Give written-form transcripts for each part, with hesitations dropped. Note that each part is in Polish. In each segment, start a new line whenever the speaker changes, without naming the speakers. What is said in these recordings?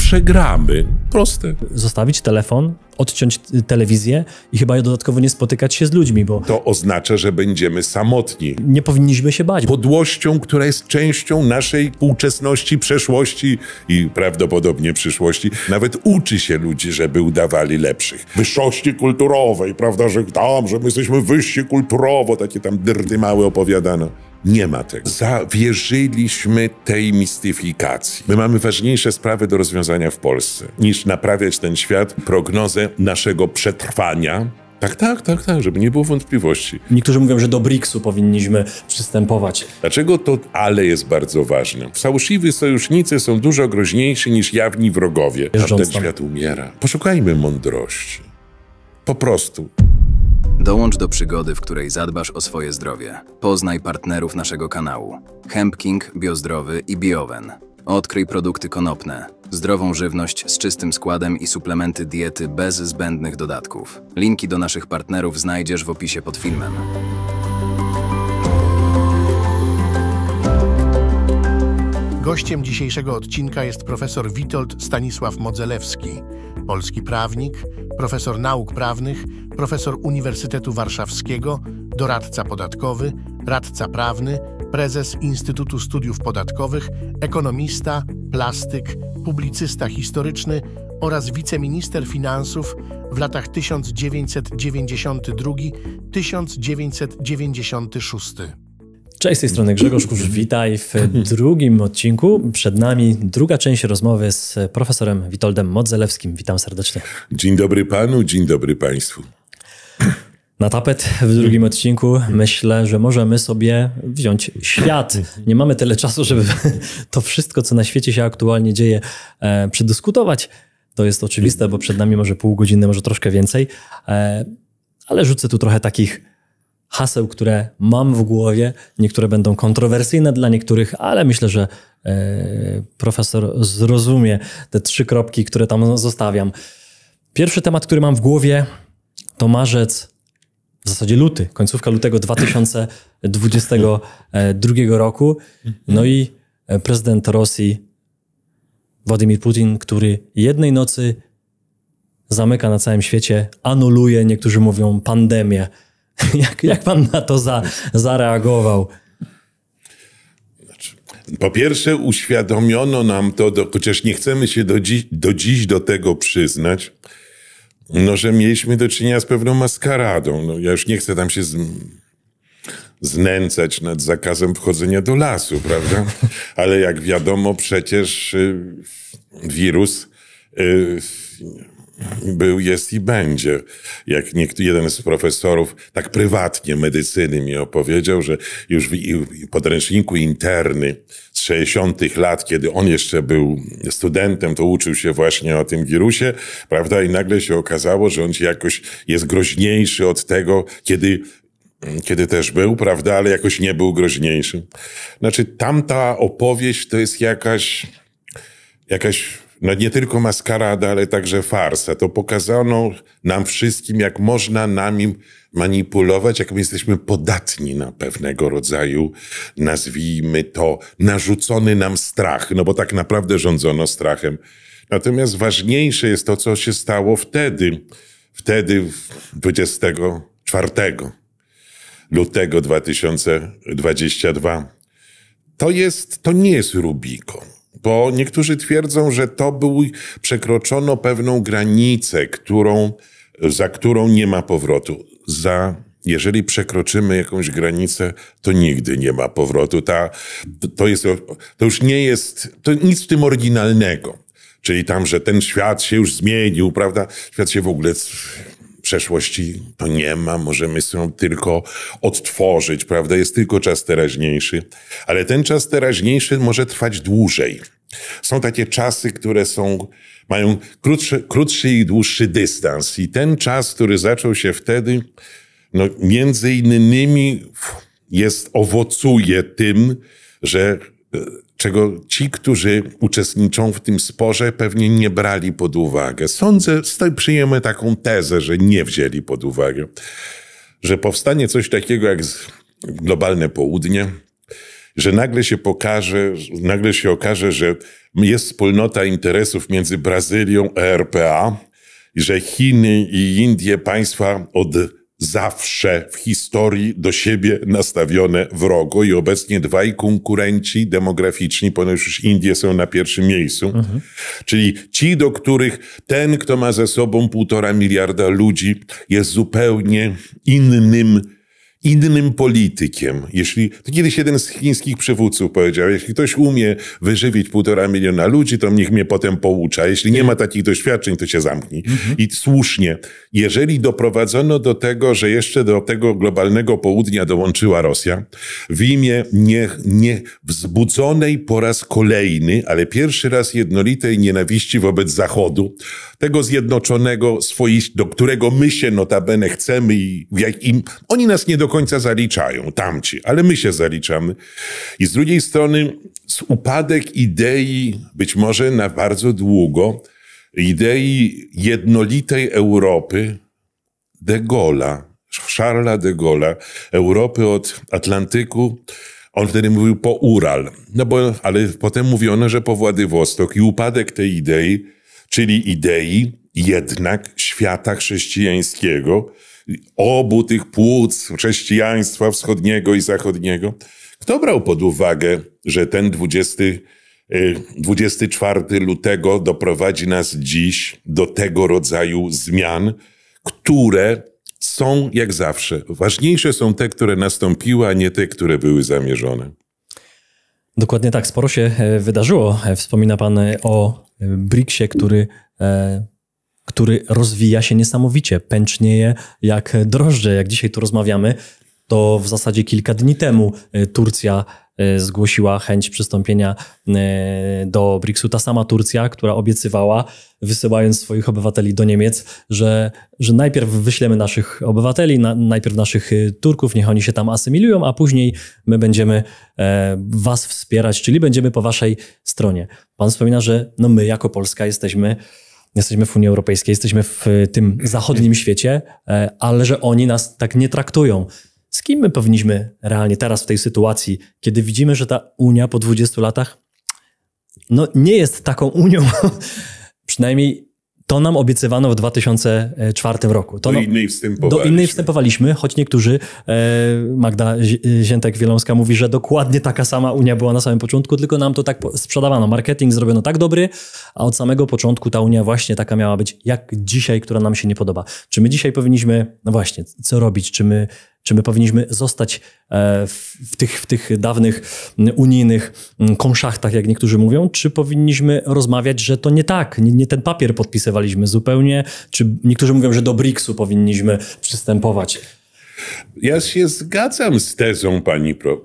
przegramy. Proste.
Zostawić telefon, odciąć telewizję i chyba dodatkowo nie spotykać się z ludźmi, bo...
To oznacza, że będziemy samotni.
Nie powinniśmy się bać.
Podłością, która jest częścią naszej współczesności, przeszłości i prawdopodobnie przyszłości. Nawet uczy się ludzi, żeby udawali lepszych. Wyższości kulturowej, prawda, że my jesteśmy wyżsi kulturowo, takie tam dyrdy małe opowiadano. Nie ma tego. Zawierzyliśmy tej mistyfikacji. My mamy ważniejsze sprawy do rozwiązania w Polsce, niż naprawiać ten świat, prognozę naszego przetrwania. Tak, żeby nie było wątpliwości.
Niektórzy mówią, że do BRICS-u powinniśmy przystępować.
Dlaczego to ale jest bardzo ważne? Fałszywi sojusznicy są dużo groźniejsi niż jawni wrogowie. A ten świat umiera. Poszukajmy mądrości. Po prostu.
Dołącz do przygody, w której zadbasz o swoje zdrowie. Poznaj partnerów naszego kanału. Hemp King, Biozdrowy i Biowen. Odkryj produkty konopne, zdrową żywność z czystym składem i suplementy diety bez zbędnych dodatków. Linki do naszych partnerów znajdziesz w opisie pod filmem.
Gościem dzisiejszego odcinka jest profesor Witold Stanisław Modzelewski, polski prawnik, profesor nauk prawnych, profesor Uniwersytetu Warszawskiego, doradca podatkowy, radca prawny, prezes Instytutu Studiów Podatkowych, ekonomista, plastyk, publicysta historyczny oraz wiceminister finansów w latach 1992-1996.
Cześć, z tej strony Grzegorz Kurz, witaj w drugim odcinku. Przed nami druga część rozmowy z profesorem Witoldem Modzelewskim. Witam serdecznie.
Dzień dobry panu, dzień dobry państwu.
Na tapet w drugim odcinku myślę, że możemy sobie wziąć świat. Nie mamy tyle czasu, żeby to wszystko, co na świecie się aktualnie dzieje, przedyskutować. To jest oczywiste, bo przed nami może pół godziny, może troszkę więcej. Ale rzucę tu trochę takich haseł, które mam w głowie. Niektóre będą kontrowersyjne dla niektórych, ale myślę, że profesor zrozumie te 3 kropki, które tam zostawiam. Pierwszy temat, który mam w głowie, to marzec, w zasadzie luty, końcówka lutego 2022 roku. No i prezydent Rosji Władimir Putin, który jednej nocy zamyka na całym świecie, anuluje, niektórzy mówią, pandemię. Jak pan na to zareagował?
Po pierwsze uświadomiono nam to, chociaż nie chcemy się do dziś do tego przyznać, no, że mieliśmy do czynienia z pewną maskaradą. No, ja już nie chcę tam się znęcać nad zakazem wchodzenia do lasu, prawda? Ale jak wiadomo, przecież wirus był, jest i będzie. Jak jeden z profesorów tak prywatnie medycyny mi opowiedział, że już w podręczniku interny z 60. lat, kiedy on jeszcze był studentem, to uczył się właśnie o tym wirusie, prawda? I nagle się okazało, że on jakoś jest groźniejszy od tego, kiedy też był, prawda? Ale jakoś nie był groźniejszy. Znaczy, tamta opowieść to jest jakaś no nie tylko maskarada, ale także farsa. To pokazano nam wszystkim, jak można nami manipulować, jak my jesteśmy podatni na pewnego rodzaju, nazwijmy to, narzucony nam strach, no bo tak naprawdę rządzono strachem. Natomiast ważniejsze jest to, co się stało wtedy 24 lutego 2022. To nie jest Rubikon. Bo niektórzy twierdzą, że przekroczono pewną granicę, za którą nie ma powrotu. Jeżeli przekroczymy jakąś granicę, to nigdy nie ma powrotu. To już nie jest, to nic w tym oryginalnego. Czyli tam, że ten świat się już zmienił, prawda? Świat się w ogóle przeszłości to nie ma, możemy sobie tylko odtworzyć, prawda? Jest tylko czas teraźniejszy, ale ten czas teraźniejszy może trwać dłużej. Są takie czasy, które mają krótszy i dłuższy dystans i ten czas, który zaczął się wtedy, no między innymi owocuje tym, że czego ci, którzy uczestniczą w tym sporze, pewnie nie brali pod uwagę. Przyjmiemy taką tezę, że nie wzięli pod uwagę, że powstanie coś takiego jak globalne południe, że nagle się okaże, że jest wspólnota interesów między Brazylią a RPA, i że Chiny i Indie, państwa od zawsze w historii do siebie nastawione wrogo i obecnie dwaj konkurenci demograficzni, ponieważ już Indie są na pierwszym miejscu, czyli ci, do których ten, kto ma ze sobą 1,5 miliarda ludzi, jest zupełnie innym politykiem. To kiedyś jeden z chińskich przywódców powiedział, jeśli ktoś umie wyżywić 1,5 miliona ludzi, to niech mnie potem poucza. Jeśli nie ma takich doświadczeń, to się zamknij. I słusznie. Jeżeli doprowadzono do tego, że jeszcze do tego globalnego południa dołączyła Rosja, w imię nie wzbudzonej po raz kolejny, ale pierwszy raz jednolitej nienawiści wobec Zachodu, tego zjednoczonego, do którego my się notabene chcemy i oni nas nie do końca zaliczają, tamci, ale my się zaliczamy. I z drugiej strony upadek idei, być może na bardzo długo, idei jednolitej Europy de Gaulle'a, Charlesa de Gaulle'a, Europy od Atlantyku, on wtedy mówił po Ural, ale potem mówiono, że po Władywostok i upadek tej idei, czyli idei jednak świata chrześcijańskiego, obu tych płuc chrześcijaństwa wschodniego i zachodniego. Kto brał pod uwagę, że ten 24 lutego doprowadzi nas dziś do tego rodzaju zmian, które są jak zawsze. Ważniejsze są te, które nastąpiły, a nie te, które były zamierzone.
Dokładnie tak. Sporo się wydarzyło. Wspomina pan o BRICS-ie, który rozwija się niesamowicie, pęcznieje jak drożdże. Jak dzisiaj tu rozmawiamy, to w zasadzie kilka dni temu Turcja zgłosiła chęć przystąpienia do BRICS-u. Ta sama Turcja, która obiecywała, wysyłając swoich obywateli do Niemiec, że najpierw wyślemy naszych obywateli, najpierw naszych Turków, niech oni się tam asymilują, a później my będziemy was wspierać, czyli będziemy po waszej stronie. Pan wspomina, że my jako Polska jesteśmy w Unii Europejskiej, jesteśmy w tym zachodnim świecie, ale że oni nas tak nie traktują. Z kim my powinniśmy realnie teraz w tej sytuacji, kiedy widzimy, że ta Unia po 20 latach nie jest taką Unią, przynajmniej to nam obiecywano w 2004 roku.
Do innej
wstępowaliśmy, choć niektórzy, Magda Ziętek-Wielomska mówi, że dokładnie taka sama Unia była na samym początku, tylko nam to tak sprzedawano. Marketing zrobiono tak dobry, a od samego początku ta Unia właśnie taka miała być jak dzisiaj, która nam się nie podoba. Czy my dzisiaj powinniśmy, co robić? Czy my powinniśmy zostać w tych dawnych unijnych konszachtach, jak niektórzy mówią, czy powinniśmy rozmawiać, że to nie tak, nie ten papier podpisywaliśmy zupełnie, czy niektórzy mówią, że do BRICS-u powinniśmy przystępować?
Ja się zgadzam z tezą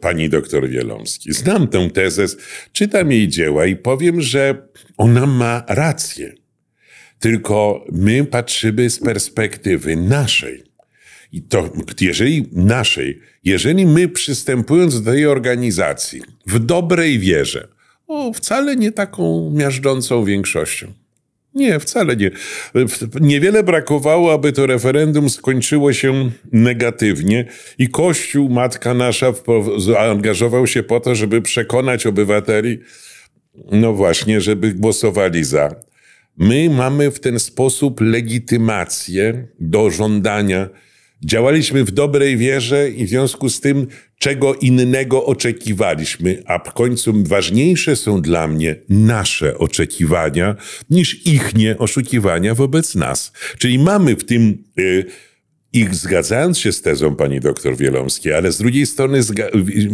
pani doktor Wielomski. Znam tę tezę, czytam jej dzieła i powiem, że ona ma rację. Tylko my patrzymy z perspektywy naszej. I to, jeżeli my przystępując do tej organizacji w dobrej wierze, wcale nie taką miażdżącą większością. Nie, wcale nie. Niewiele brakowało, aby to referendum skończyło się negatywnie i Kościół, Matka Nasza, angażował się po to, żeby przekonać obywateli, żeby głosowali za. My mamy w ten sposób legitymację do żądania. Działaliśmy w dobrej wierze i w związku z tym, czego innego oczekiwaliśmy, a w końcu ważniejsze są dla mnie nasze oczekiwania niż ichnie oszukiwania wobec nas. Czyli mamy w tym, zgadzając się z tezą pani doktor Wielomskiej, ale z drugiej strony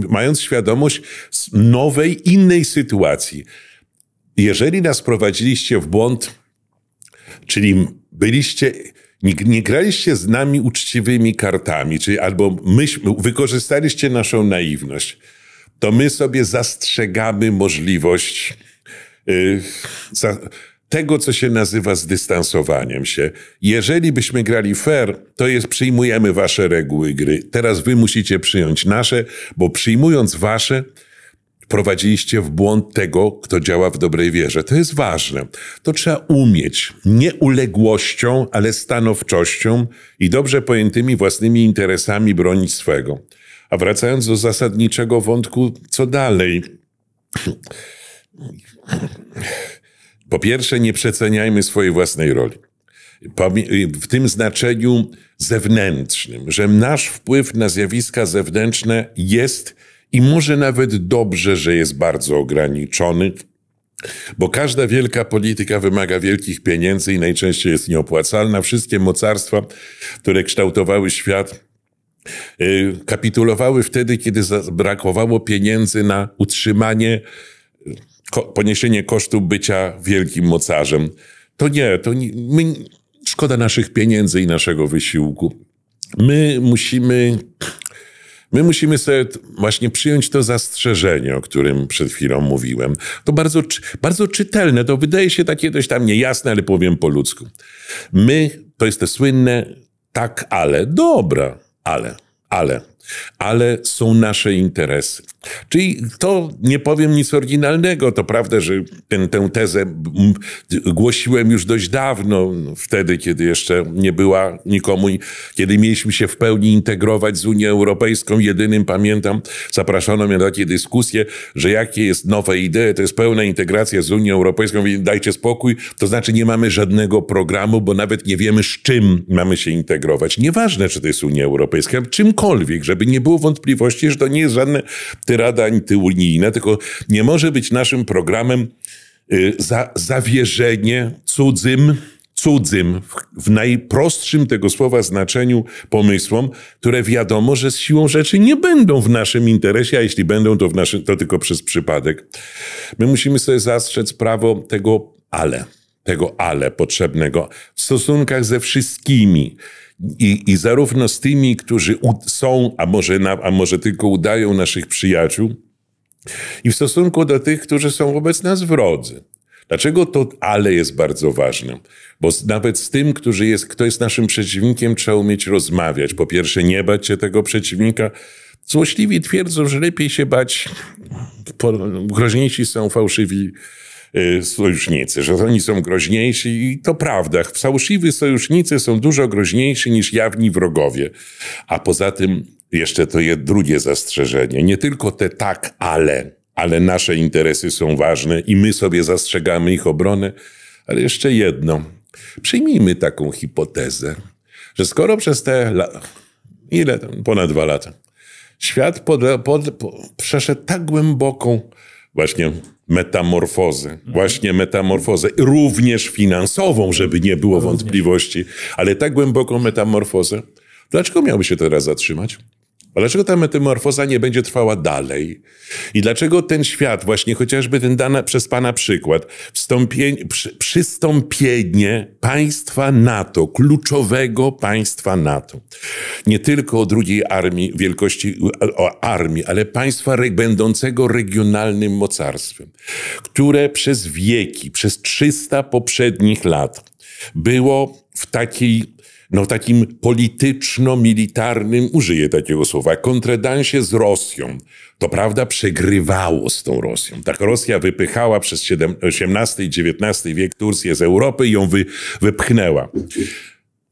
mając świadomość nowej, innej sytuacji. Jeżeli nas prowadziliście w błąd, czyli nie graliście z nami uczciwymi kartami, albo wykorzystaliście naszą naiwność, to my sobie zastrzegamy możliwość tego, co się nazywa zdystansowaniem się. Jeżeli byśmy grali fair, to przyjmujemy wasze reguły gry. Teraz wy musicie przyjąć nasze, bo przyjmując wasze, prowadziliście w błąd tego, kto działa w dobrej wierze. To jest ważne. To trzeba umieć. Nie uległością, ale stanowczością i dobrze pojętymi własnymi interesami bronić swego. A wracając do zasadniczego wątku, co dalej? Po pierwsze, nie przeceniajmy swojej własnej roli. W tym znaczeniu zewnętrznym, że nasz wpływ na zjawiska zewnętrzne jest i może nawet dobrze, że jest bardzo ograniczony, bo każda wielka polityka wymaga wielkich pieniędzy i najczęściej jest nieopłacalna. Wszystkie mocarstwa, które kształtowały świat, kapitulowały wtedy, kiedy brakowało pieniędzy na utrzymanie, poniesienie kosztów bycia wielkim mocarzem. To nie, szkoda naszych pieniędzy i naszego wysiłku. My musimy sobie właśnie przyjąć to zastrzeżenie, o którym przed chwilą mówiłem. To bardzo czytelne, to wydaje się takie dość tam niejasne, ale powiem po ludzku. To jest to słynne tak, ale, dobra, ale są nasze interesy. Czyli to nie powiem nic oryginalnego. To prawda, że tę tezę głosiłem już dość dawno, wtedy, kiedy jeszcze nie była nikomu, kiedy mieliśmy się w pełni integrować z Unią Europejską. Jedynym, pamiętam, zapraszono mnie na takie dyskusje, że jakie jest nowe idee, to jest pełna integracja z Unią Europejską. Mówię, dajcie spokój, to znaczy nie mamy żadnego programu, bo nawet nie wiemy, z czym mamy się integrować. Nieważne, czy to jest Unia Europejska, czymkolwiek, żeby nie było wątpliwości, że to nie jest żadne tyrada antyunijna, tylko nie może być naszym programem zawierzenie cudzym, w najprostszym tego słowa znaczeniu pomysłom, które wiadomo, że z siłą rzeczy nie będą w naszym interesie, a jeśli będą, to tylko przez przypadek. My musimy sobie zastrzec prawo tego ale potrzebnego w stosunkach ze wszystkimi. I zarówno z tymi, którzy są, a może tylko udają naszych przyjaciół, i w stosunku do tych, którzy są wobec nas wrodzy. Dlaczego to ale jest bardzo ważne? Bo nawet z tym, kto jest naszym przeciwnikiem, trzeba umieć rozmawiać. Po pierwsze, nie bać się tego przeciwnika. Złośliwi twierdzą, że lepiej się bać, groźniejsi są fałszywi sojusznicy, że oni są groźniejsi i to prawda. Fałszywi sojusznicy są dużo groźniejsi niż jawni wrogowie. A poza tym jeszcze to jest drugie zastrzeżenie. Nie tylko te tak, ale nasze interesy są ważne i my sobie zastrzegamy ich obronę, ale jeszcze jedno. Przyjmijmy taką hipotezę, że skoro przez te ponad 2 lata, świat przeszedł tak głęboką właśnie metamorfozę, również finansową, żeby nie było wątpliwości, ale tak głęboką metamorfozę. Dlaczego miałby się teraz zatrzymać? A dlaczego ta metamorfoza nie będzie trwała dalej? I dlaczego ten świat, właśnie chociażby ten dany przez Pana przykład, przystąpienie państwa NATO, kluczowego państwa NATO, nie tylko o drugiej armii, wielkości armii, ale państwa będącego regionalnym mocarstwem, które przez wieki, przez 300 poprzednich lat było w takim polityczno-militarnym, użyję takiego słowa, kontredansie z Rosją. To prawda, przegrywało z tą Rosją. Tak Rosja wypychała przez XVIII i XIX wiek Turcję z Europy i ją wypchnęła.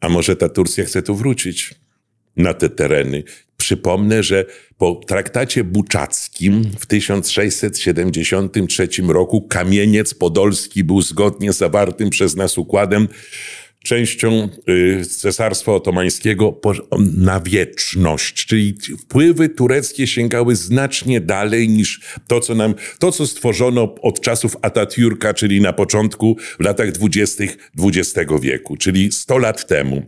A może ta Turcja chce tu wrócić na te tereny? Przypomnę, że po traktacie buczackim w 1673 roku Kamieniec Podolski był zgodnie z zawartym przez nas układem częścią Cesarstwa Otomańskiego na wieczność. Czyli wpływy tureckie sięgały znacznie dalej niż to, co stworzono od czasów Atatürka, czyli na początku, w latach 20. XX wieku, czyli 100 lat temu.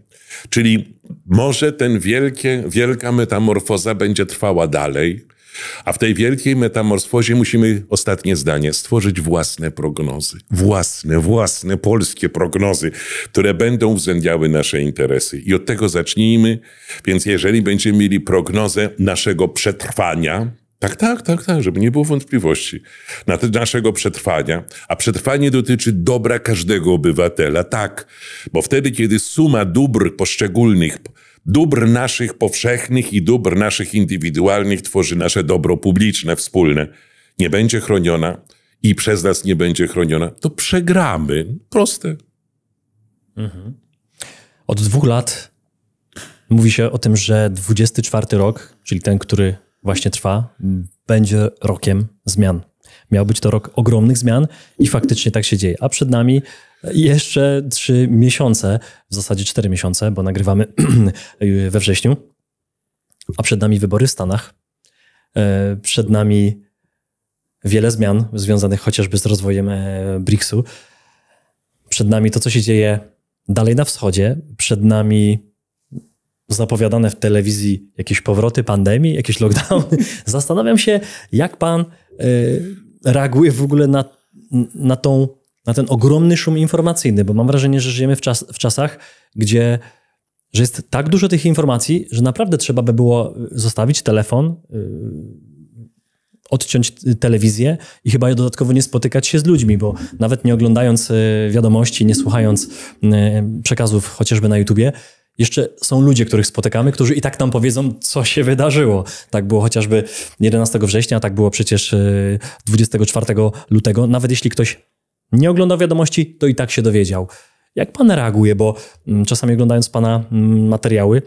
Czyli może wielka metamorfoza będzie trwała dalej, a w tej wielkiej metamorfozie musimy, ostatnie zdanie, stworzyć własne prognozy. Własne polskie prognozy, które będą uwzględniały nasze interesy. I od tego zacznijmy. Więc jeżeli będziemy mieli prognozę naszego przetrwania, tak, żeby nie było wątpliwości, naszego przetrwania, a przetrwanie dotyczy dobra każdego obywatela, tak, bo wtedy, kiedy suma dóbr poszczególnych, dóbr naszych powszechnych i dóbr naszych indywidualnych tworzy nasze dobro publiczne, wspólne, nie będzie chroniona i przez nas nie będzie chroniona, to przegramy. Proste.
Od 2 lat Mówi się o tym, że 24 rok, czyli ten, który właśnie trwa, będzie rokiem zmian. Miał być to rok ogromnych zmian i faktycznie tak się dzieje. A przed nami jeszcze 3 miesiące, w zasadzie 4 miesiące, bo nagrywamy we wrześniu, a przed nami wybory w Stanach. Przed nami wiele zmian związanych chociażby z rozwojem BRICS-u. Przed nami to, co się dzieje dalej na wschodzie. Przed nami zapowiadane w telewizji jakieś powroty pandemii, jakieś lockdowny. Zastanawiam się, jak pan reaguje w ogóle na ten ogromny szum informacyjny, bo mam wrażenie, że żyjemy w czasach, że jest tak dużo tych informacji, że naprawdę trzeba by było zostawić telefon, odciąć telewizję i chyba dodatkowo nie spotykać się z ludźmi, bo nawet nie oglądając wiadomości, nie słuchając przekazów chociażby na YouTubie, jeszcze są ludzie, których spotykamy, którzy i tak nam powiedzą, co się wydarzyło. Tak było chociażby 11 września, tak było przecież 24 lutego. Nawet jeśli ktoś nie oglądał wiadomości, to i tak się dowiedział. Jak pan reaguje? Bo czasami oglądając pana materiały,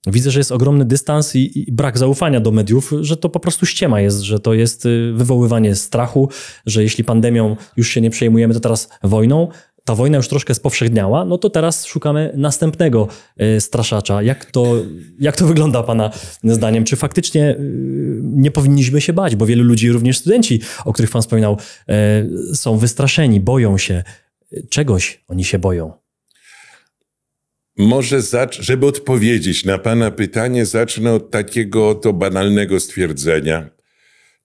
widzę, że jest ogromny dystans i brak zaufania do mediów, że to po prostu ściema jest, że to jest wywoływanie strachu, że jeśli pandemią już się nie przejmujemy, to teraz wojną. Ta wojna już troszkę spowszechniała, no to teraz szukamy następnego straszacza. Jak to wygląda pana zdaniem? Czy faktycznie nie powinniśmy się bać? Bo wielu ludzi, również studenci, o których pan wspominał, są wystraszeni, boją się. Czegoś oni się boją.
Może żeby odpowiedzieć na pana pytanie, zacznę od takiego oto banalnego stwierdzenia.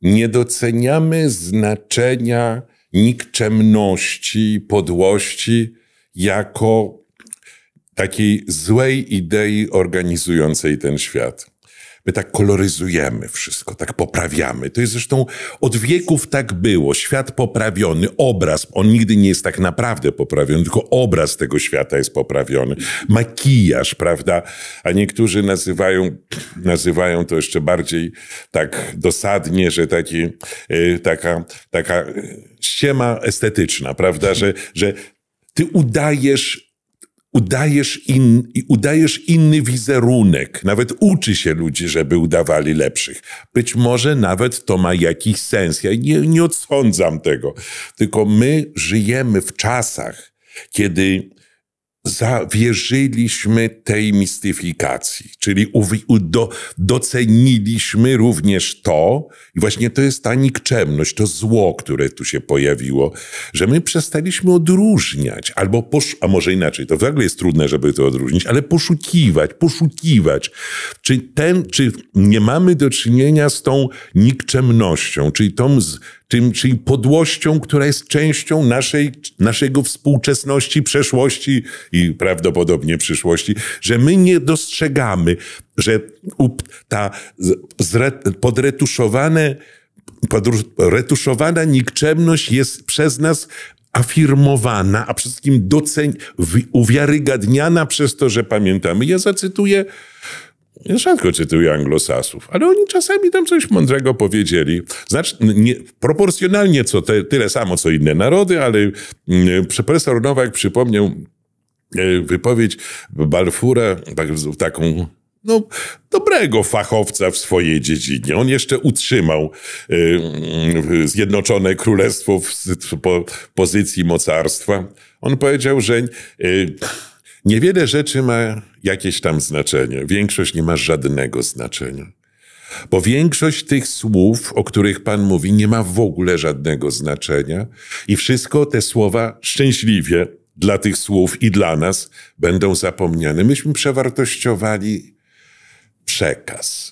Nie doceniamy znaczenia nikczemności, podłości jako takiej złej idei organizującej ten świat. My tak koloryzujemy wszystko, tak poprawiamy. To jest zresztą od wieków tak było. Świat poprawiony, obraz, on nigdy nie jest tak naprawdę poprawiony, tylko obraz tego świata jest poprawiony. Makijaż, prawda? A niektórzy nazywają to jeszcze bardziej tak dosadnie, że taka ściema estetyczna, prawda? Że ty udajesz inny wizerunek. Nawet uczy się ludzi, żeby udawali lepszych. Być może nawet to ma jakiś sens. Ja nie odsądzam tego. Tylko my żyjemy w czasach, kiedy zawierzyliśmy tej mistyfikacji, czyli doceniliśmy również to, i właśnie to jest ta nikczemność, to zło, które tu się pojawiło, że my przestaliśmy odróżniać, a może inaczej, to w ogóle jest trudne, żeby to odróżnić, ale poszukiwać. Czy nie mamy do czynienia z tą nikczemnością, czyli podłością, która jest częścią naszego współczesności, przeszłości i prawdopodobnie przyszłości, że my nie dostrzegamy, że ta podretuszowana nikczemność jest przez nas afirmowana, a przede wszystkim uwiarygadniana przez to, że pamiętamy. Ja rzadko cytuję anglosasów, ale oni czasami tam coś mądrego powiedzieli. Proporcjonalnie tyle samo, co inne narody, ale profesor Nowak przypomniał wypowiedź Balfoura, taką dobrego fachowca w swojej dziedzinie. On jeszcze utrzymał Zjednoczone Królestwo w pozycji mocarstwa. On powiedział, że niewiele rzeczy ma jakieś tam znaczenie. Większość nie ma żadnego znaczenia. Bo większość tych słów, o których pan mówi, nie ma w ogóle żadnego znaczenia i wszystko te słowa szczęśliwie dla tych słów i dla nas będą zapomniane. Myśmy przewartościowali przekaz.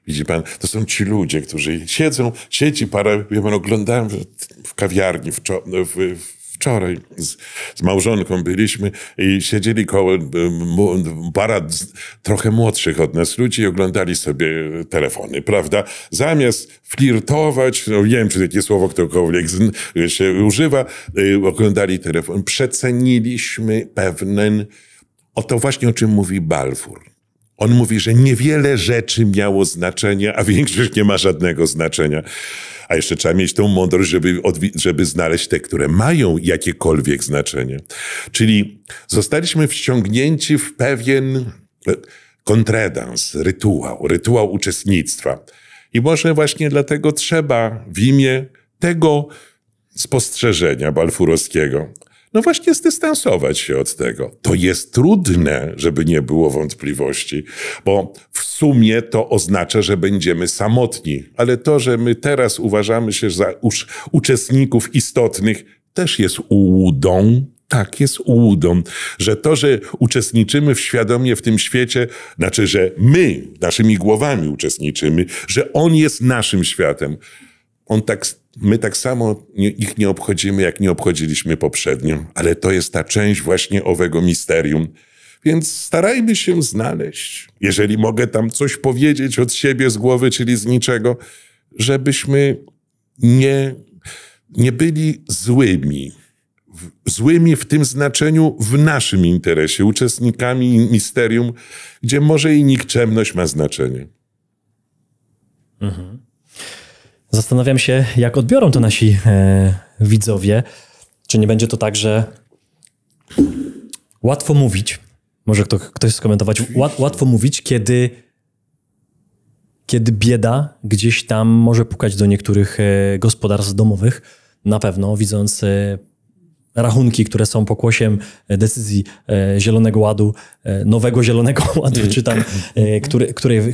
Widzi pan, to są ci ludzie, którzy oglądałem w kawiarni wczoraj z małżonką byliśmy i siedzieli koło para trochę młodszych od nas ludzi i oglądali sobie telefony, prawda? Zamiast flirtować, nie wiem, czy takie słowo ktokolwiek się używa, oglądali telefon. Przeceniliśmy to właśnie o czym mówi Balfour. On mówi, że niewiele rzeczy miało znaczenia, a większość nie ma żadnego znaczenia. A jeszcze trzeba mieć tą mądrość, żeby znaleźć te, które mają jakiekolwiek znaczenie. Czyli zostaliśmy wciągnięci w pewien kontredans, rytuał uczestnictwa. I może właśnie dlatego trzeba w imię tego spostrzeżenia balfurowskiego no właśnie zdystansować się od tego. To jest trudne, żeby nie było wątpliwości, bo w sumie to oznacza, że będziemy samotni. Ale to, że my teraz uważamy się za uczestników istotnych, też jest ułudą. Tak, jest ułudą, że to, że uczestniczymy świadomie w tym świecie, znaczy, że my naszymi głowami uczestniczymy, że on jest naszym światem. My tak samo ich nie obchodzimy, jak nie obchodziliśmy poprzednio, ale to jest ta część właśnie owego misterium. Więc starajmy się znaleźć, jeżeli mogę tam coś powiedzieć od siebie z głowy, czyli z niczego, żebyśmy nie byli złymi. Złymi w tym znaczeniu w naszym interesie, uczestnikami misterium, gdzie może i nikczemność ma znaczenie.
Mhm. Zastanawiam się, jak odbiorą to nasi widzowie. Czy nie będzie to tak, że łatwo mówić, może ktoś skomentować, łatwo mówić, kiedy bieda gdzieś tam może pukać do niektórych gospodarstw domowych. Na pewno, widząc rachunki, które są pokłosiem decyzji Zielonego Ładu, nowego Zielonego Ładu, czy tam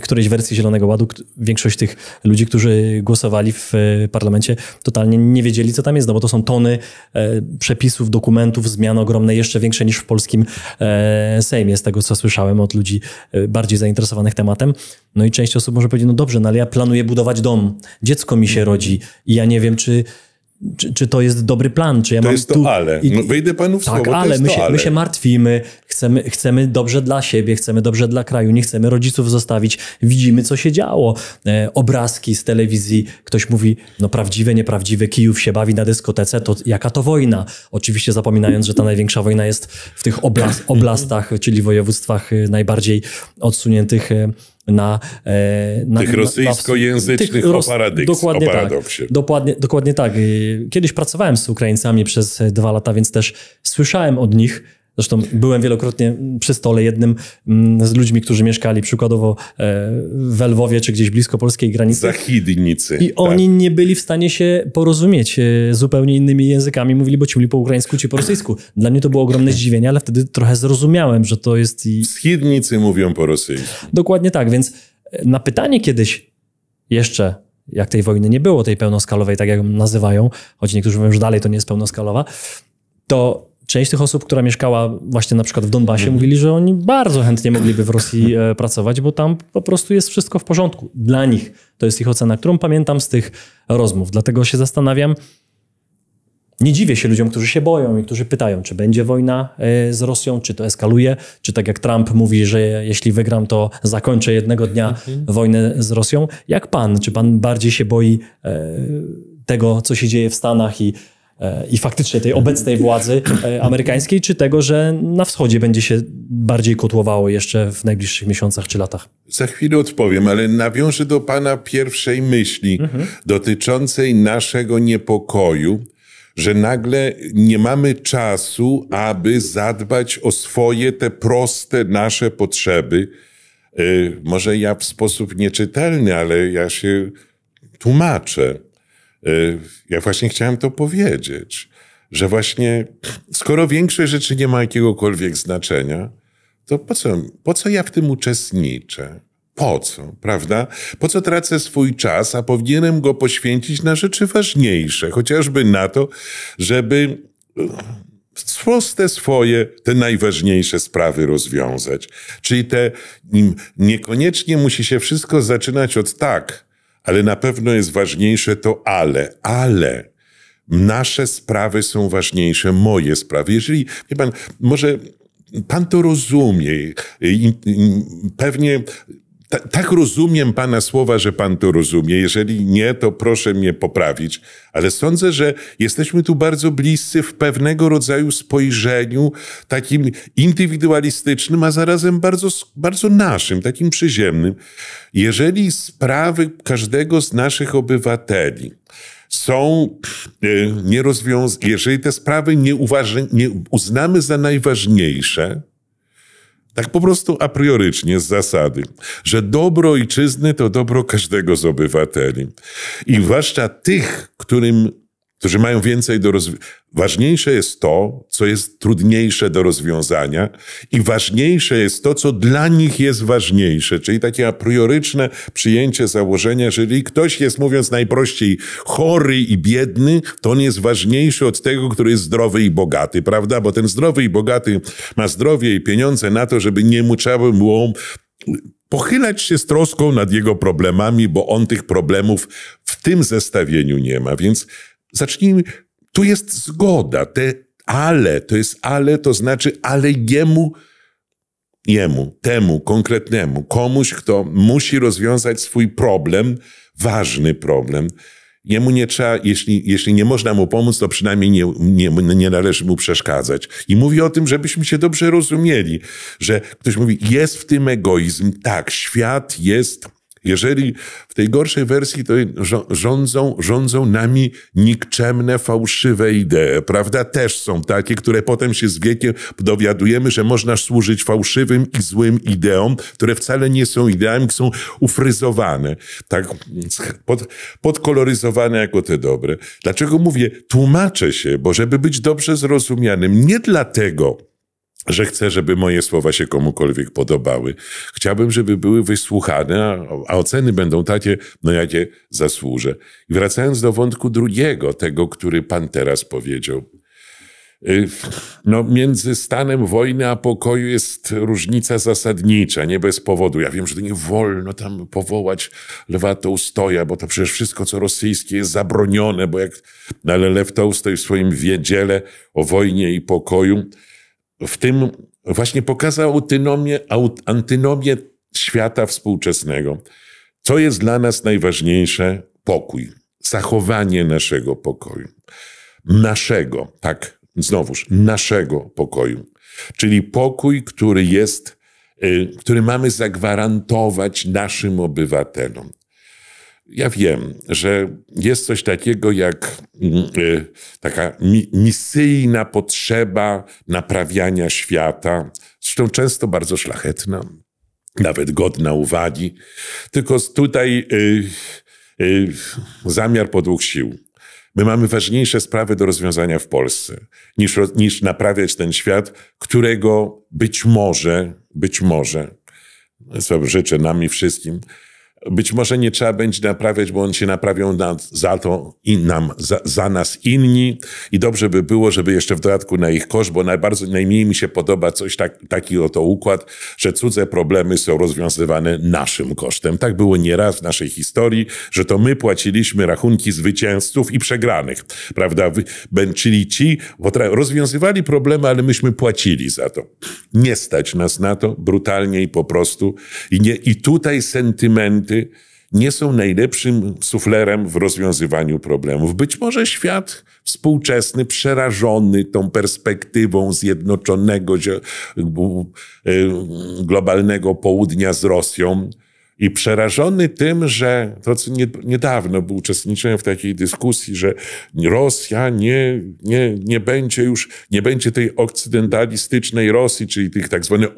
którejś wersji Zielonego Ładu, większość tych ludzi, którzy głosowali w parlamencie, totalnie nie wiedzieli, co tam jest, no bo to są tony przepisów, dokumentów, zmian ogromne, jeszcze większe niż w polskim Sejmie, z tego, co słyszałem od ludzi bardziej zainteresowanych tematem. No i część osób może powiedzieć, no dobrze, no ale ja planuję budować dom, dziecko mi się rodzi i ja nie wiem, czy to jest dobry plan, czy ja
to
mam
jest to ale. No, wejdę panu w słowo,
ale my się martwimy, chcemy dobrze dla siebie, chcemy dobrze dla kraju, nie chcemy rodziców zostawić, widzimy, co się działo. Obrazki z telewizji, ktoś mówi, no prawdziwe, nieprawdziwe, Kijów się bawi na dyskotece, to jaka to wojna? Oczywiście zapominając, że ta największa wojna jest w tych oblastach, czyli województwach najbardziej odsuniętych na
tych rosyjskojęzycznych o paradoksie.
Dokładnie tak. Kiedyś pracowałem z Ukraińcami przez 2 lata, więc też słyszałem od nich. Zresztą byłem wielokrotnie przy stole jednym z ludźmi, którzy mieszkali przykładowo w Lwowie, czy gdzieś blisko polskiej granicy.
Zachidnicy.
I oni nie byli w stanie się porozumieć zupełnie innymi językami. Mówili, bo ci mówili po ukraińsku, czy po rosyjsku. Dla mnie to było ogromne zdziwienie, ale wtedy trochę zrozumiałem, że to jest...
Schidnicy mówią po rosyjsku.
Dokładnie tak, więc na pytanie kiedyś jeszcze, jak tej wojny nie było, tej pełnoskalowej, tak jak ją nazywają, choć niektórzy mówią, że dalej to nie jest pełnoskalowa, to część tych osób, która mieszkała właśnie na przykład w Donbasie, mówili, że oni bardzo chętnie mogliby w Rosji pracować, bo tam po prostu jest wszystko w porządku. Dla nich to jest ich ocena, którą pamiętam z tych rozmów. Dlatego się zastanawiam, nie dziwię się ludziom, którzy się boją i którzy pytają, czy będzie wojna z Rosją, czy to eskaluje, czy tak jak Trump mówi, że jeśli wygram, to zakończę jednego dnia wojnę z Rosją. Jak pan? Czy pan bardziej się boi tego, co się dzieje w Stanach i faktycznie tej obecnej władzy amerykańskiej, czy tego, że na wschodzie będzie się bardziej kotłowało jeszcze w najbliższych miesiącach czy latach?
Za chwilę odpowiem, ale nawiążę do pana pierwszej myśli dotyczącej naszego niepokoju, że nagle nie mamy czasu, aby zadbać o swoje te proste nasze potrzeby. Może ja w sposób nieczytelny, ale ja się tłumaczę. Ja właśnie chciałem to powiedzieć, że właśnie skoro większość rzeczy nie ma jakiegokolwiek znaczenia, to po co ja w tym uczestniczę? Po co, prawda? Po co tracę swój czas, a powinienem go poświęcić na rzeczy ważniejsze, chociażby na to, żeby proste swoje, te najważniejsze sprawy rozwiązać. Czyli niekoniecznie musi się wszystko zaczynać od tak, ale na pewno jest ważniejsze to ale. Nasze sprawy są ważniejsze, moje sprawy. Jeżeli, wie pan, może pan to rozumie, pewnie tak rozumiem pana słowa, że pan to rozumie. Jeżeli nie, to proszę mnie poprawić. Ale sądzę, że jesteśmy tu bardzo bliscy w pewnego rodzaju spojrzeniu takim indywidualistycznym, a zarazem bardzo, bardzo naszym, takim przyziemnym. Jeżeli sprawy każdego z naszych obywateli są jeżeli te sprawy nie uznamy za najważniejsze, Tak po prostu a priorycznie, z zasady, że dobro ojczyzny to dobro każdego z obywateli. I zwłaszcza tych, którzy mają więcej do rozwiązania. Ważniejsze jest to, co jest trudniejsze do rozwiązania i ważniejsze jest to, co dla nich jest ważniejsze, czyli takie aprioryczne przyjęcie założenia, że jeżeli ktoś jest, mówiąc najprościej, chory i biedny, to on jest ważniejszy od tego, który jest zdrowy i bogaty, prawda? Bo ten zdrowy i bogaty ma zdrowie i pieniądze na to, żeby nie mu trzeba było pochylać się z troską nad jego problemami, bo on tych problemów w tym zestawieniu nie ma. Więc zacznijmy. Tu jest zgoda, to znaczy, ale temu konkretnemu, komuś, kto musi rozwiązać swój problem, ważny problem. Jemu nie trzeba, jeśli nie można mu pomóc, to przynajmniej nie należy mu przeszkadzać. I mówię o tym, żebyśmy się dobrze rozumieli, że ktoś mówi, jest w tym egoizm. Tak, świat jest. Jeżeli w tej gorszej wersji to rządzą nami nikczemne, fałszywe idee, prawda? Też są takie, które potem się z wiekiem dowiadujemy, że można służyć fałszywym i złym ideom, które wcale nie są ideami, są ufryzowane, tak, podkoloryzowane jako te dobre. Dlaczego mówię? Tłumaczę się, bo żeby być dobrze zrozumianym, nie dlatego, że chcę, żeby moje słowa się komukolwiek podobały. Chciałbym, żeby były wysłuchane, a oceny będą takie, jakie zasłużę. I wracając do wątku drugiego, tego, który pan teraz powiedział. Między stanem wojny a pokoju jest różnica zasadnicza, nie bez powodu. Ja wiem, że to nie wolno tam powołać Lewa Tołstoja, bo to przecież wszystko, co rosyjskie, jest zabronione, ale Lew Tołstoj w swoim dziele o wojnie i pokoju w tym właśnie pokazał antynomię świata współczesnego. Co jest dla nas najważniejsze? Pokój. Zachowanie naszego pokoju. Naszego pokoju. Czyli pokój, który mamy zagwarantować naszym obywatelom. Ja wiem, że jest coś takiego jak taka misyjna potrzeba naprawiania świata, zresztą często bardzo szlachetna, nawet godna uwagi, tylko tutaj zamiar podług sił. My mamy ważniejsze sprawy do rozwiązania w Polsce, niż naprawiać ten świat, którego być może, co życzę nam i wszystkim, być może nie trzeba będzie naprawiać, bo on się naprawią za nas inni i dobrze by było, żeby jeszcze w dodatku na ich koszt, bo najmniej mi się podoba taki oto układ, że cudze problemy są rozwiązywane naszym kosztem. Tak było nieraz w naszej historii, że to my płaciliśmy rachunki zwycięzców i przegranych, prawda? Czyli ci rozwiązywali problemy, ale myśmy płacili za to. Nie stać nas na to, brutalnie i po prostu. I tutaj sentymenty nie są najlepszym suflerem w rozwiązywaniu problemów. Być może świat współczesny, przerażony tą perspektywą zjednoczonego globalnego południa z Rosją i przerażony tym, że to co niedawno uczestniczyłem w takiej dyskusji, że Rosja nie będzie tej okcydentalistycznej Rosji, czyli tych tak zwanych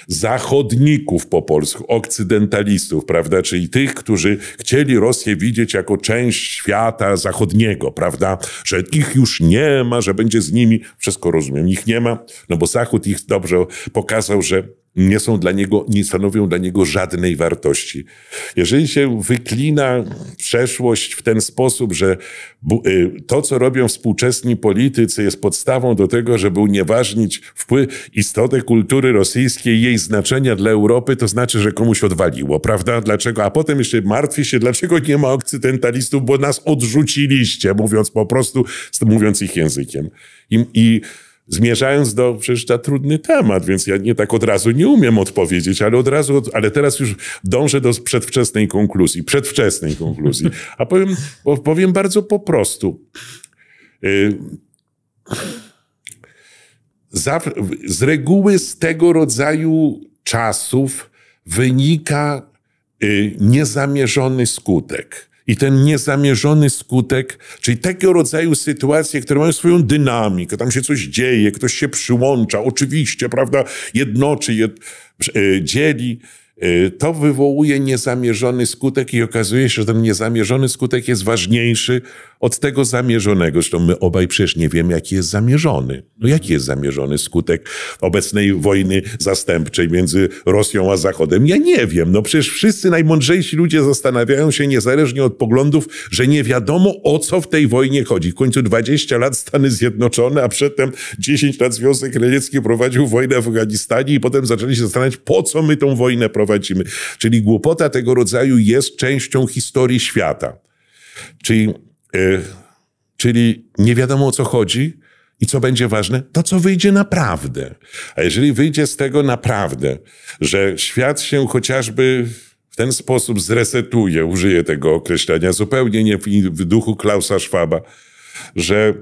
zachodników po polsku, okcydentalistów, prawda, czyli tych, którzy chcieli Rosję widzieć jako część świata zachodniego, prawda, że ich już nie ma, że będzie z nimi, wszystko rozumiem, ich nie ma, bo Zachód ich dobrze pokazał, że nie stanowią dla niego żadnej wartości. Jeżeli się wyklina przeszłość w ten sposób, że to, co robią współczesni politycy, jest podstawą do tego, żeby unieważnić istotę kultury rosyjskiej i jej znaczenia dla Europy, to znaczy, że komuś odwaliło, prawda? Dlaczego? A potem jeszcze martwi się, dlaczego nie ma okcydentalistów, bo nas odrzuciliście, mówiąc ich językiem. Zmierzając przecież to trudny temat, więc ja nie tak od razu nie umiem odpowiedzieć, ale teraz już dążę do przedwczesnej konkluzji. A powiem bardzo po prostu. Z reguły z tego rodzaju czasów wynika niezamierzony skutek. I ten niezamierzony skutek, czyli tego rodzaju sytuacje, które mają swoją dynamikę, tam się coś dzieje, ktoś się przyłącza, oczywiście, prawda, jednoczy, dzieli, to wywołuje niezamierzony skutek i okazuje się, że ten niezamierzony skutek jest ważniejszy od tego zamierzonego. Zresztą my obaj przecież nie wiemy, jaki jest zamierzony. No jaki jest zamierzony skutek obecnej wojny zastępczej między Rosją a Zachodem? Ja nie wiem. No przecież wszyscy najmądrzejsi ludzie zastanawiają się niezależnie od poglądów, że nie wiadomo, o co w tej wojnie chodzi. W końcu 20 lat Stany Zjednoczone, a przedtem 10 lat Związek Radziecki prowadził wojnę w Afganistanie i potem zaczęli się zastanawiać, po co my tą wojnę prowadzimy. Czyli głupota tego rodzaju jest częścią historii świata. Czyli nie wiadomo, o co chodzi i co będzie ważne, to co wyjdzie naprawdę. A jeżeli wyjdzie z tego naprawdę, że świat się chociażby w ten sposób zresetuje, użyję tego określenia, zupełnie nie w duchu Klausa Schwaba, że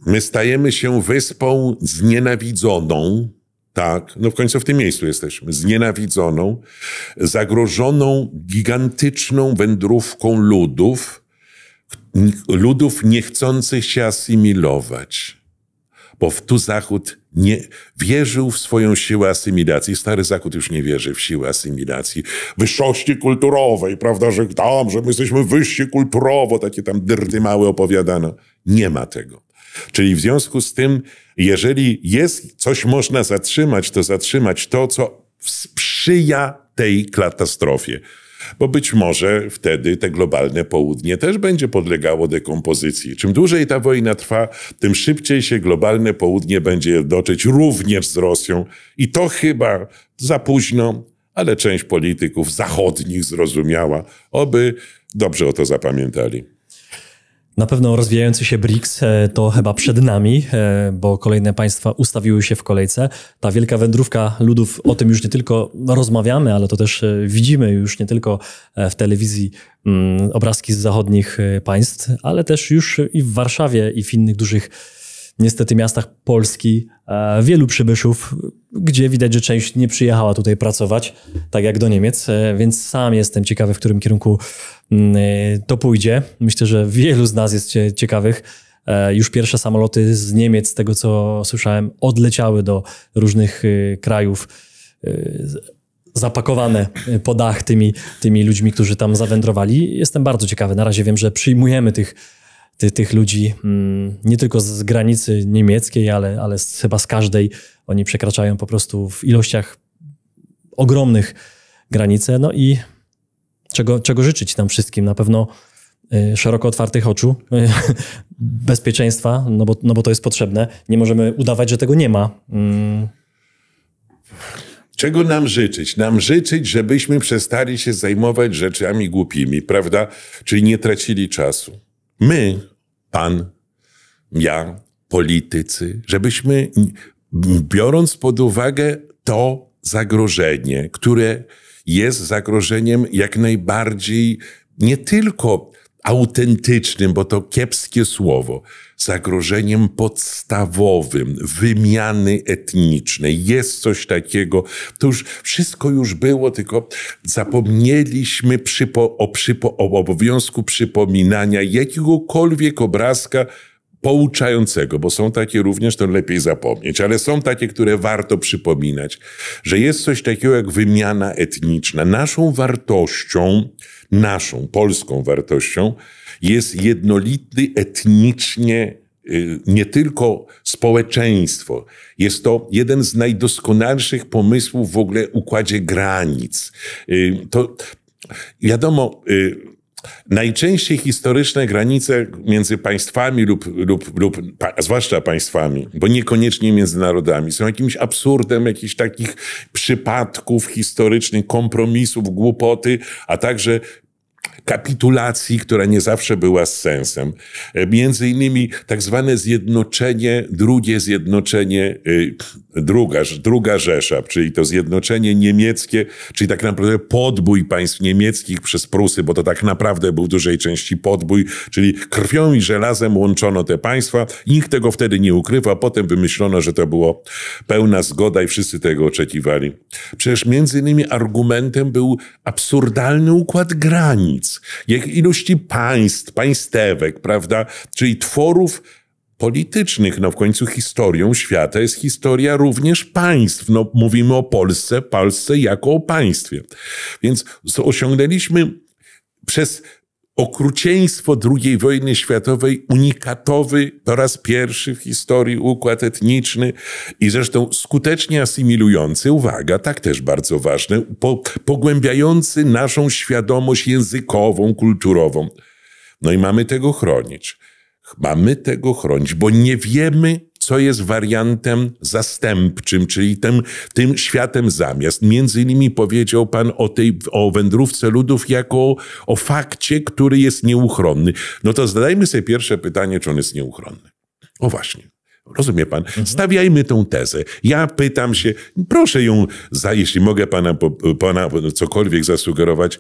my stajemy się wyspą znienawidzoną, tak, no w końcu w tym miejscu jesteśmy, znienawidzoną, zagrożoną gigantyczną wędrówką ludów niechcących się asymilować. Bo tu Zachód nie wierzył w swoją siłę asymilacji. Stary Zachód już nie wierzy w siłę asymilacji. Wyższości kulturowej, prawda, że my jesteśmy wyżsi kulturowo, takie tam dyrdy małe opowiadano. Nie ma tego. Czyli w związku z tym, jeżeli jest coś można zatrzymać, to zatrzymać to, co sprzyja tej katastrofie. Bo być może wtedy te globalne południe też będzie podlegało dekompozycji. Czym dłużej ta wojna trwa, tym szybciej się globalne południe będzie jednoczyć również z Rosją. I to chyba za późno, ale część polityków zachodnich zrozumiała. Oby dobrze o to zapamiętali.
Na pewno rozwijający się BRICS to chyba przed nami, bo kolejne państwa ustawiły się w kolejce. Ta wielka wędrówka ludów, o tym już nie tylko rozmawiamy, ale to też widzimy już nie tylko w telewizji obrazki z zachodnich państw, ale też już i w Warszawie i w innych dużych niestety miastach Polski wielu przybyszów, gdzie widać, że część nie przyjechała tutaj pracować, tak jak do Niemiec, więc sam jestem ciekawy, w którym kierunku to pójdzie. Myślę, że wielu z nas jest ciekawych. Już pierwsze samoloty z Niemiec, z tego co słyszałem, odleciały do różnych krajów, zapakowane po dach tymi ludźmi, którzy tam zawędrowali. Jestem bardzo ciekawy. Na razie wiem, że przyjmujemy tych ludzi nie tylko z granicy niemieckiej, ale chyba z każdej. Oni przekraczają po prostu w ilościach ogromnych granice. No i czego życzyć nam wszystkim? Na pewno szeroko otwartych oczu, bezpieczeństwa, no bo to jest potrzebne. Nie możemy udawać, że tego nie ma.
Czego nam życzyć? Nam życzyć, żebyśmy przestali się zajmować rzeczami głupimi, prawda? Czyli nie tracili czasu. My, pan, ja, politycy, żebyśmy, biorąc pod uwagę to zagrożenie, które jest zagrożeniem jak najbardziej nie tylko autentycznym, bo to kiepskie słowo, zagrożeniem podstawowym, wymiany etnicznej. Jest coś takiego, to już wszystko już było, tylko zapomnieliśmy o obowiązku przypominania jakiegokolwiek obrazka pouczającego, bo są takie również, to lepiej zapomnieć, ale są takie, które warto przypominać, że jest coś takiego jak wymiana etniczna. Naszą wartością, naszą polską wartością jest jednolity etnicznie nie tylko społeczeństwo. Jest to jeden z najdoskonalszych pomysłów w ogóle w układzie granic. To wiadomo, najczęściej historyczne granice między państwami lub zwłaszcza państwami, bo niekoniecznie między narodami, są jakimś absurdem jakichś takich przypadków historycznych, kompromisów, głupoty, a także kapitulacji, która nie zawsze była z sensem. Między innymi tak zwane zjednoczenie, drugie zjednoczenie, druga Rzesza, czyli to zjednoczenie niemieckie, czyli tak naprawdę podbój państw niemieckich przez Prusy, bo to tak naprawdę był w dużej części podbój, czyli krwią i żelazem łączono te państwa. Nikt tego wtedy nie ukrywa, potem wymyślono, że to było pełna zgoda i wszyscy tego oczekiwali. Przecież między innymi argumentem był absurdalny układ granic, jak ilości państw, państewek, prawda, czyli tworów politycznych. No w końcu historią świata jest historia również państw. No mówimy o Polsce jako o państwie. Więc osiągnęliśmy przez okrucieństwo II wojny światowej unikatowy po raz pierwszy w historii układ etniczny i zresztą skutecznie asymilujący, uwaga, tak też bardzo ważne, pogłębiający naszą świadomość językową, kulturową. No i mamy tego chronić. Mamy tego chronić, bo nie wiemy, co jest wariantem zastępczym, czyli tym światem zamiast. Między innymi powiedział pan o wędrówce ludów jako o fakcie, który jest nieuchronny. No to zadajmy sobie pierwsze pytanie, czy on jest nieuchronny. O właśnie. Rozumie pan? Stawiajmy tą tezę. Ja pytam się, proszę ją, jeśli mogę pana cokolwiek zasugerować,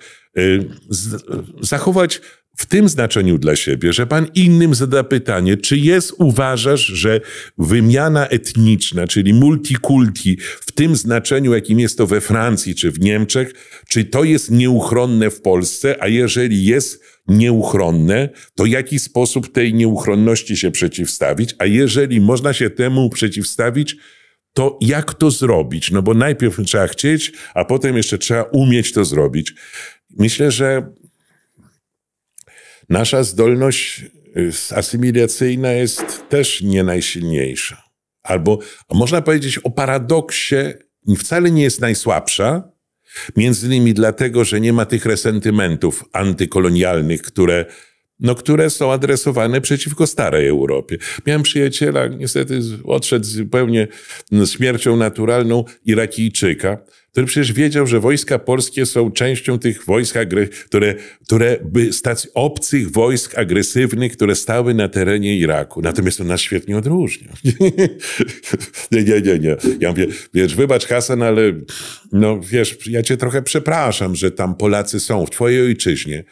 zachować w tym znaczeniu dla siebie, że pan innym zada pytanie, czy uważasz, że wymiana etniczna, czyli multikulti, w tym znaczeniu, jakim jest to we Francji czy w Niemczech, czy to jest nieuchronne w Polsce, a jeżeli jest nieuchronne, to w jaki sposób tej nieuchronności się przeciwstawić, a jeżeli można się temu przeciwstawić, to jak to zrobić? No bo najpierw trzeba chcieć, a potem jeszcze trzeba umieć to zrobić. Myślę, że nasza zdolność asymilacyjna jest też nie najsilniejsza. Albo można powiedzieć o paradoksie, wcale nie jest najsłabsza, między innymi dlatego, że nie ma tych resentymentów antykolonialnych, które są adresowane przeciwko starej Europie. Miałem przyjaciela, niestety odszedł zupełnie śmiercią naturalną, Irakijczyka, który przecież wiedział, że wojska polskie są częścią tych wojsk, obcych wojsk agresywnych, które stały na terenie Iraku. Natomiast on nas świetnie odróżniał. Nie. Ja mówię, wiesz, wybacz Hasan, ale no wiesz, ja cię trochę przepraszam, że tam Polacy są w twojej ojczyźnie.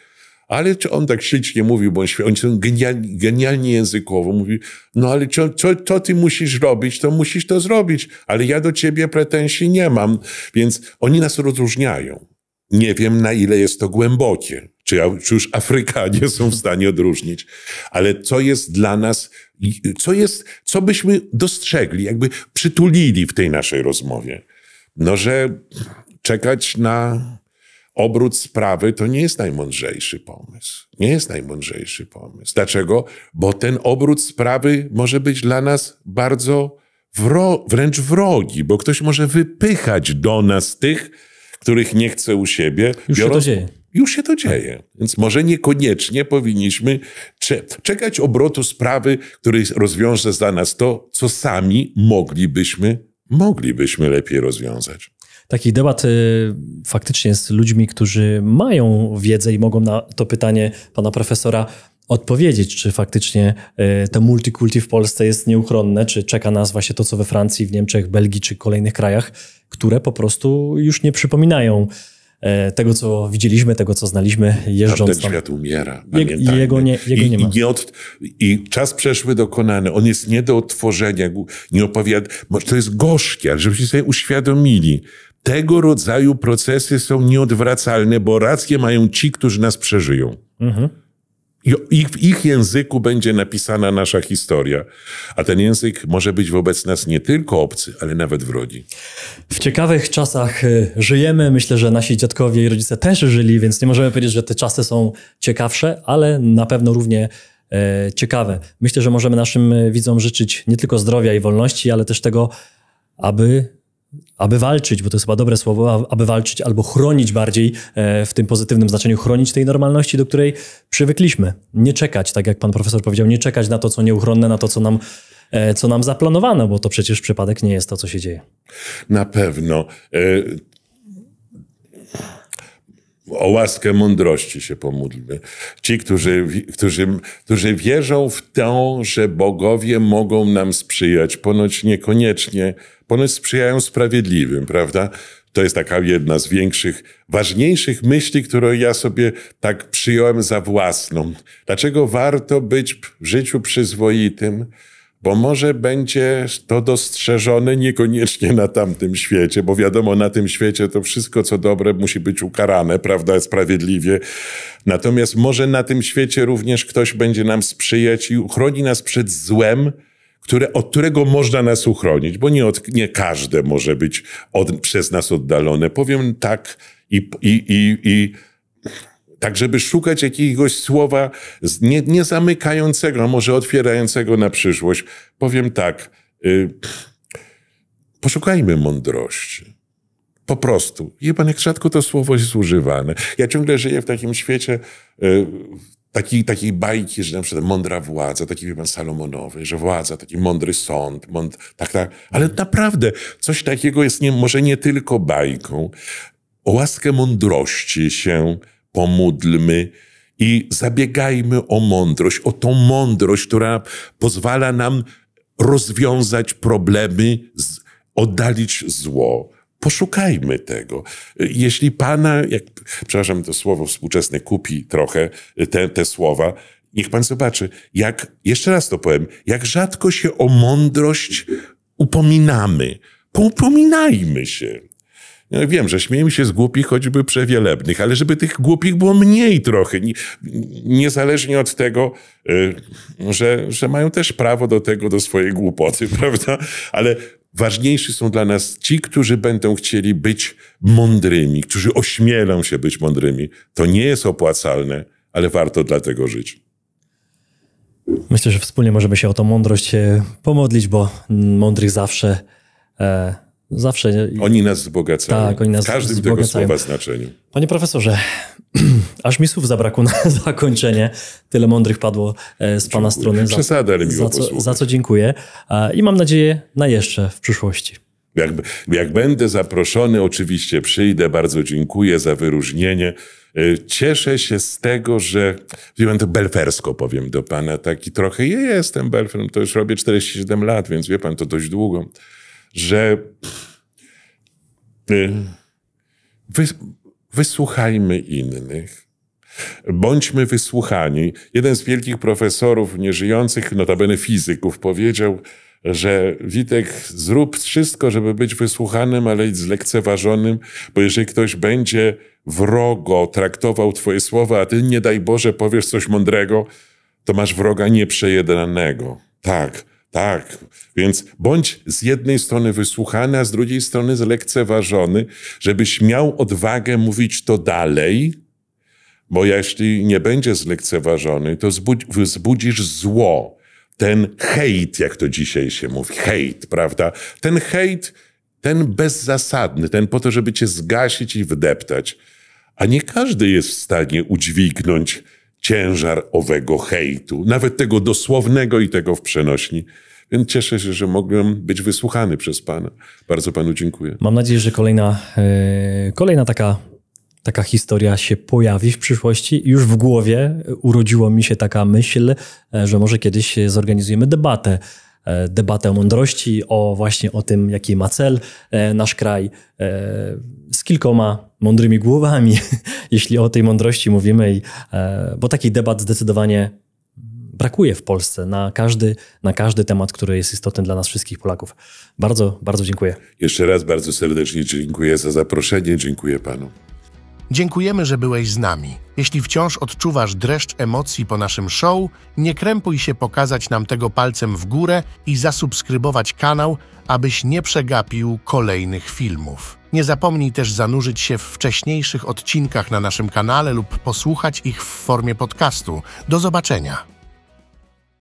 Ale on tak ślicznie mówił, bo oni są genialnie językowo. Mówi, no ale co ty musisz robić, to musisz to zrobić. Ale ja do ciebie pretensji nie mam. Więc oni nas rozróżniają. Nie wiem, na ile jest to głębokie. Czy już Afrykanie są w stanie odróżnić. Ale co jest dla nas, co byśmy dostrzegli, jakby przytulili w tej naszej rozmowie. No, że czekać na obrót sprawy to nie jest najmądrzejszy pomysł. Nie jest najmądrzejszy pomysł. Dlaczego? Bo ten obrót sprawy może być dla nas bardzo wręcz wrogi, bo ktoś może wypychać do nas tych, których nie chce u siebie. Już się to dzieje. Więc może niekoniecznie powinniśmy czekać obrotu sprawy, który rozwiąże za nas to, co sami moglibyśmy lepiej rozwiązać.
Takich debat faktycznie z ludźmi, którzy mają wiedzę i mogą na to pytanie pana profesora odpowiedzieć, czy faktycznie to multikulti w Polsce jest nieuchronne, czy czeka nas właśnie to, co we Francji, w Niemczech, Belgii czy kolejnych krajach, które po prostu już nie przypominają tego, co widzieliśmy, tego, co znaliśmy, jeżdżąc tam.
Ten świat umiera.
Jego nie ma.
I czas przeszły dokonany. On jest nie do odtworzenia. Nie to jest gorzkie, ale żebyście sobie uświadomili. Tego rodzaju procesy są nieodwracalne, bo rację mają ci, którzy nas przeżyją. I w ich języku będzie napisana nasza historia. A ten język może być wobec nas nie tylko obcy, ale nawet wrogi.
W ciekawych czasach żyjemy. Myślę, że nasi dziadkowie i rodzice też żyli, więc nie możemy powiedzieć, że te czasy są ciekawsze, ale na pewno równie ciekawe. Myślę, że możemy naszym widzom życzyć nie tylko zdrowia i wolności, ale też tego, aby walczyć, bo to jest chyba dobre słowo, aby walczyć albo chronić bardziej w tym pozytywnym znaczeniu, chronić tej normalności, do której przywykliśmy. Nie czekać, tak jak pan profesor powiedział, nie czekać na to, co nieuchronne, na to, co nam zaplanowano, bo to przecież przypadek nie jest to, co się dzieje.
Na pewno. O łaskę mądrości się pomódlmy. Ci, którzy wierzą w to, że bogowie mogą nam sprzyjać, ponoć niekoniecznie, ponoć sprzyjają sprawiedliwym, prawda? To jest taka jedna z większych, ważniejszych myśli, którą ja sobie tak przyjąłem za własną. Dlaczego warto być w życiu przyzwoitym? Bo może będzie to dostrzeżone niekoniecznie na tamtym świecie, bo wiadomo, na tym świecie to wszystko, co dobre, musi być ukarane, prawda, sprawiedliwie. Natomiast może na tym świecie również ktoś będzie nam sprzyjać i uchroni nas przed złem, od którego można nas uchronić, bo nie każde może być przez nas oddalone. Powiem tak tak, żeby szukać jakiegoś słowa nie zamykającego, a może otwierającego na przyszłość. Powiem tak, poszukajmy mądrości. Po prostu. Wie pan, jak rzadko to słowo jest używane. Ja ciągle żyję w takim świecie takiej bajki, że na przykład mądra władza, taki wie pan Salomonowy, że władza, taki mądry sąd, tak, ale naprawdę coś takiego jest może nie tylko bajką. O łaskę mądrości się pomódlmy i zabiegajmy o mądrość, o tą mądrość, która pozwala nam rozwiązać problemy, oddalić zło. Poszukajmy tego. Jeśli Pana, przepraszam, to słowo współczesne kupi trochę te słowa, niech Pan zobaczy, jeszcze raz to powiem, jak rzadko się o mądrość upominamy. Upominajmy się. Ja wiem, że śmiejemy się z głupich, choćby przewielebnych, ale żeby tych głupich było mniej trochę, niezależnie od tego, że mają też prawo do swojej głupoty, prawda? Ale ważniejsi są dla nas ci, którzy będą chcieli być mądrymi, którzy ośmielą się być mądrymi. To nie jest opłacalne, ale warto dla tego żyć.
Myślę, że wspólnie możemy się o tą mądrość pomodlić, bo mądrych zawsze...
Oni nas wzbogacają.
Tak, oni nas
w każdym
wzbogacają.
tego słowa znaczeniu.
Panie profesorze, aż mi słów zabrakło na zakończenie. Tyle mądrych padło z Pana strony.
Przesada, ale miło posłuchać.
Za co dziękuję. I mam nadzieję na jeszcze w przyszłości.
Jak będę zaproszony, oczywiście przyjdę. Bardzo dziękuję za wyróżnienie. Cieszę się z tego, że, wie pan, to belfersko powiem do pana, taki trochę jestem belferem, to już robię 47 lat, więc wie pan, to dość długo, że wysłuchajmy innych. Bądźmy wysłuchani. Jeden z wielkich profesorów nieżyjących, notabene fizyków, powiedział, że Witek, zrób wszystko, żeby być wysłuchanym, ale i zlekceważonym, bo jeżeli ktoś będzie wrogo traktował twoje słowa, a ty, nie daj Boże, powiesz coś mądrego, to masz wroga nieprzejednanego. Tak. Więc bądź z jednej strony wysłuchany, a z drugiej strony zlekceważony, żebyś miał odwagę mówić to dalej, bo jeśli nie będzie zlekceważony, to wzbudzisz zło. Ten hejt, jak to dzisiaj się mówi, hejt, prawda? Ten hejt, ten bezzasadny, ten po to, żeby cię zgasić i wdeptać. A nie każdy jest w stanie udźwignąć ciężar owego hejtu, nawet tego dosłownego i tego w przenośni. Więc cieszę się, że mogłem być wysłuchany przez Pana. Bardzo Panu dziękuję.
Mam nadzieję, że kolejna taka historia się pojawi w przyszłości. Już w głowie urodziła mi się taka myśl, że może kiedyś zorganizujemy debatę o mądrości, właśnie o tym, jaki ma cel nasz kraj, z kilkoma mądrymi głowami, jeśli o tej mądrości mówimy, bo takich debat zdecydowanie brakuje w Polsce na każdy temat, który jest istotny dla nas wszystkich Polaków. Bardzo, bardzo dziękuję.
Jeszcze raz bardzo serdecznie dziękuję za zaproszenie. Dziękuję Panu.
Dziękujemy, że byłeś z nami. Jeśli wciąż odczuwasz dreszcz emocji po naszym show, nie krępuj się pokazać nam tego palcem w górę i zasubskrybować kanał, abyś nie przegapił kolejnych filmów. Nie zapomnij też zanurzyć się w wcześniejszych odcinkach na naszym kanale lub posłuchać ich w formie podcastu. Do zobaczenia!